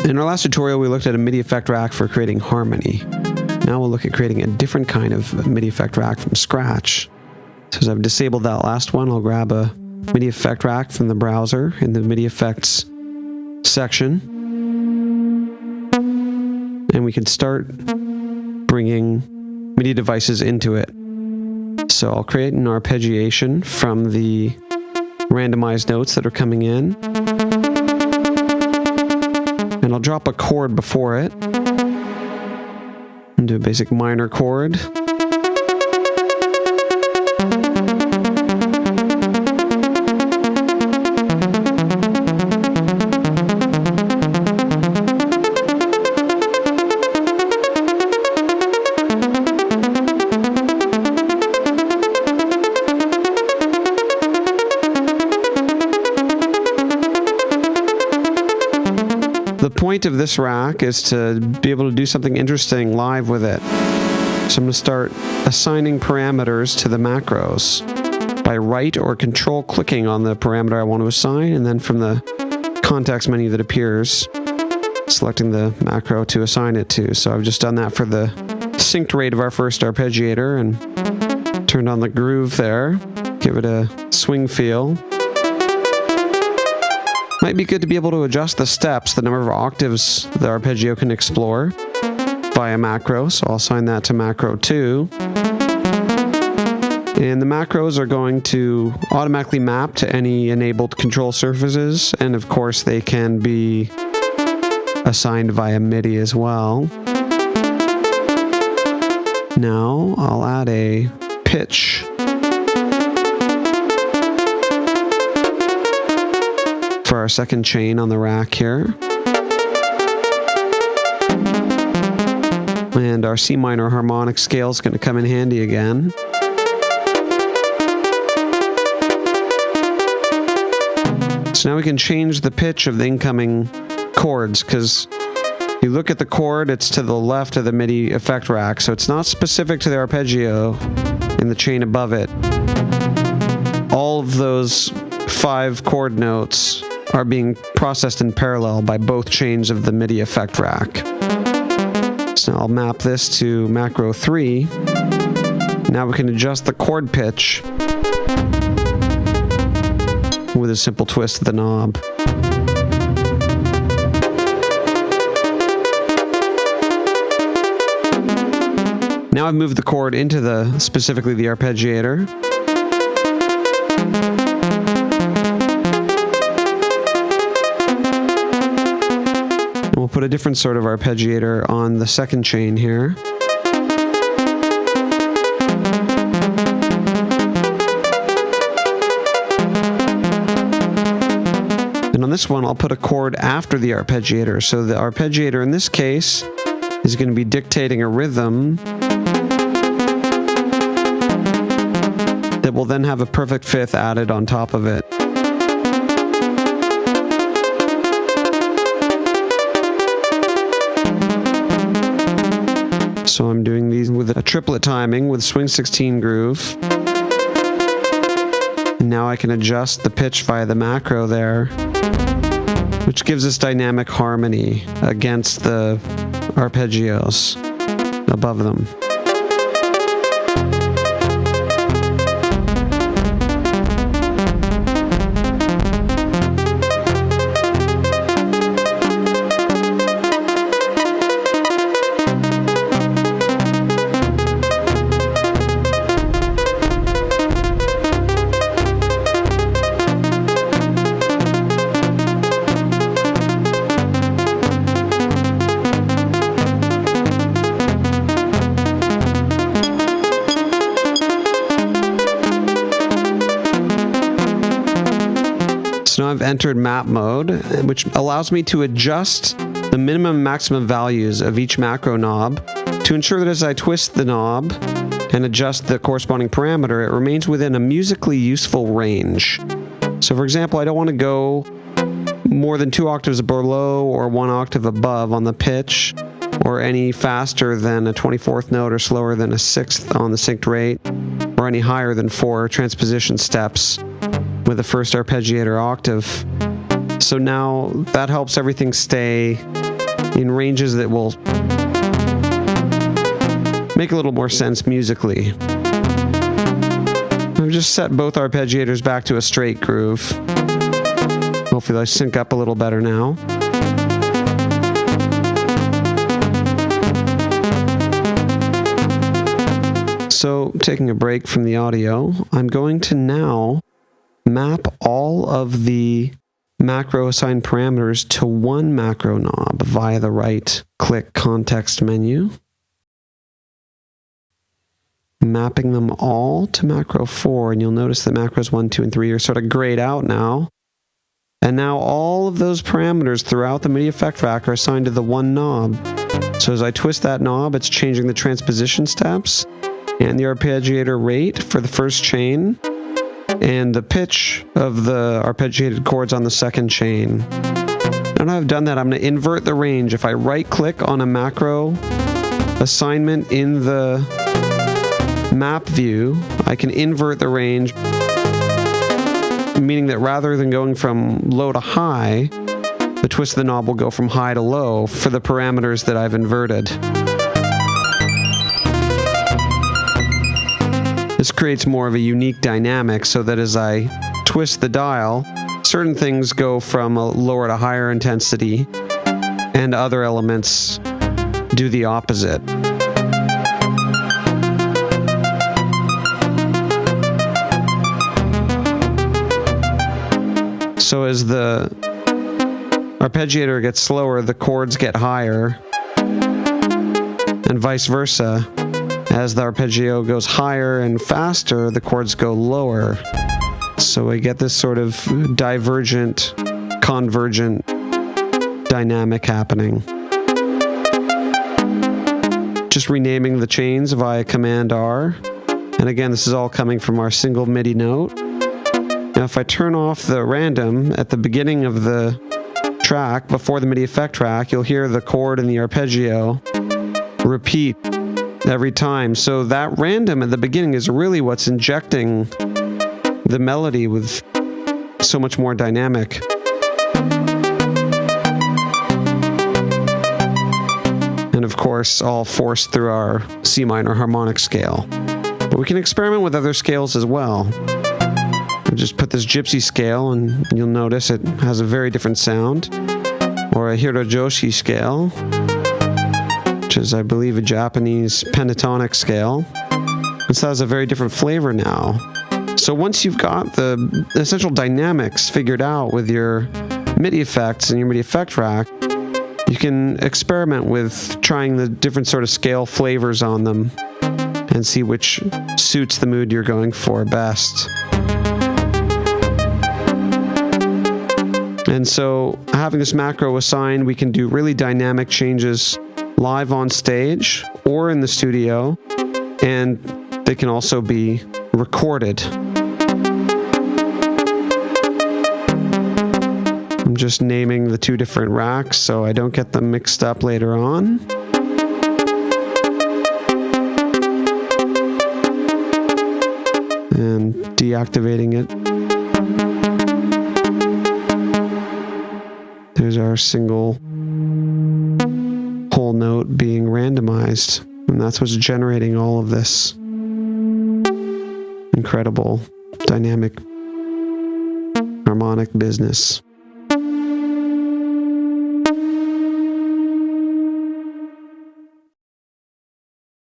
In our last tutorial, we looked at a MIDI effect rack for creating harmony. Now we'll look at creating a different kind of MIDI effect rack from scratch. So as I've disabled that last one, I'll grab a MIDI effect rack from the browser in the MIDI effects section. And we can start bringing MIDI devices into it. So I'll create an arpeggiation from the randomized notes that are coming in. And I'll drop a chord before it. And do a basic minor chord. The point of this rack is to be able to do something interesting live with it. So I'm going to start assigning parameters to the macros by right or control clicking on the parameter I want to assign, and then from the context menu that appears, selecting the macro to assign it to. So I've just done that for the synced rate of our first arpeggiator and turned on the groove there. Give it a swing feel. Might be good to be able to adjust the steps, the number of octaves the arpeggio can explore via macro, so I'll assign that to macro 2. And the macros are going to automatically map to any enabled control surfaces, and of course they can be assigned via MIDI as well. Now I'll add a pitch for our second chain on the rack here. And our C minor harmonic scale is going to come in handy again. So now we can change the pitch of the incoming chords, because you look at the chord, it's to the left of the MIDI effect rack, so it's not specific to the arpeggio in the chain above it. All of those 5 chord notes are being processed in parallel by both chains of the MIDI effect rack. So now I'll map this to macro 3. Now we can adjust the chord pitch with a simple twist of the knob. Now I've moved the chord into specifically the arpeggiator. We'll put a different sort of arpeggiator on the second chain here. And on this one, I'll put a chord after the arpeggiator. So the arpeggiator in this case is going to be dictating a rhythm that will then have a perfect fifth added on top of it. So I'm doing these with a triplet timing with swing 16 groove. And now I can adjust the pitch via the macro there, which gives us dynamic harmony against the arpeggios above them. So now I've entered map mode, which allows me to adjust the minimum and maximum values of each macro knob to ensure that as I twist the knob and adjust the corresponding parameter, it remains within a musically useful range. So for example, I don't want to go more than 2 octaves below or 1 octave above on the pitch, or any faster than a 24th note or slower than a 6th on the synced rate, or any higher than 4 transposition steps with the first arpeggiator octave. So now that helps everything stay in ranges that will make a little more sense musically. I've just set both arpeggiators back to a straight groove. Hopefully they sync up a little better now. So, taking a break from the audio, I'm going to now map all of the macro assigned parameters to one macro knob via the right-click context menu. Mapping them all to macro 4, and you'll notice that macros 1, 2, and 3 are sort of grayed out now. And now all of those parameters throughout the MIDI effect rack are assigned to the one knob. So as I twist that knob, it's changing the transposition steps and the arpeggiator rate for the first chain and the pitch of the arpeggiated chords on the second chain. Now that I've done that, I'm going to invert the range. If I right-click on a macro assignment in the map view, I can invert the range, meaning that rather than going from low to high, the twist of the knob will go from high to low for the parameters that I've inverted. This creates more of a unique dynamic so that as I twist the dial, certain things go from a lower to higher intensity and other elements do the opposite. So as the arpeggiator gets slower, the chords get higher, and vice versa. As the arpeggio goes higher and faster, the chords go lower. So we get this sort of divergent, convergent dynamic happening. Just renaming the chains via Command R. And again, this is all coming from our single MIDI note. Now, if I turn off the random at the beginning of the track, before the MIDI effect track, you'll hear the chord and the arpeggio repeat every time. So that random at the beginning is really what's injecting the melody with so much more dynamic. And of course, all forced through our C minor harmonic scale. But we can experiment with other scales as well. I'll just put this gypsy scale and you'll notice it has a very different sound. Or a Hirojoshi scale, which is, I believe, a Japanese pentatonic scale. This has a very different flavor now. So once you've got the essential dynamics figured out with your MIDI effects and your MIDI effect rack, you can experiment with trying the different sort of scale flavors on them and see which suits the mood you're going for best. And so having this macro assigned, we can do really dynamic changes live on stage or in the studio, and they can also be recorded. I'm just naming the two different racks so I don't get them mixed up later on. And deactivating it. There's our single whole note being randomized, and that's what's generating all of this incredible dynamic harmonic business.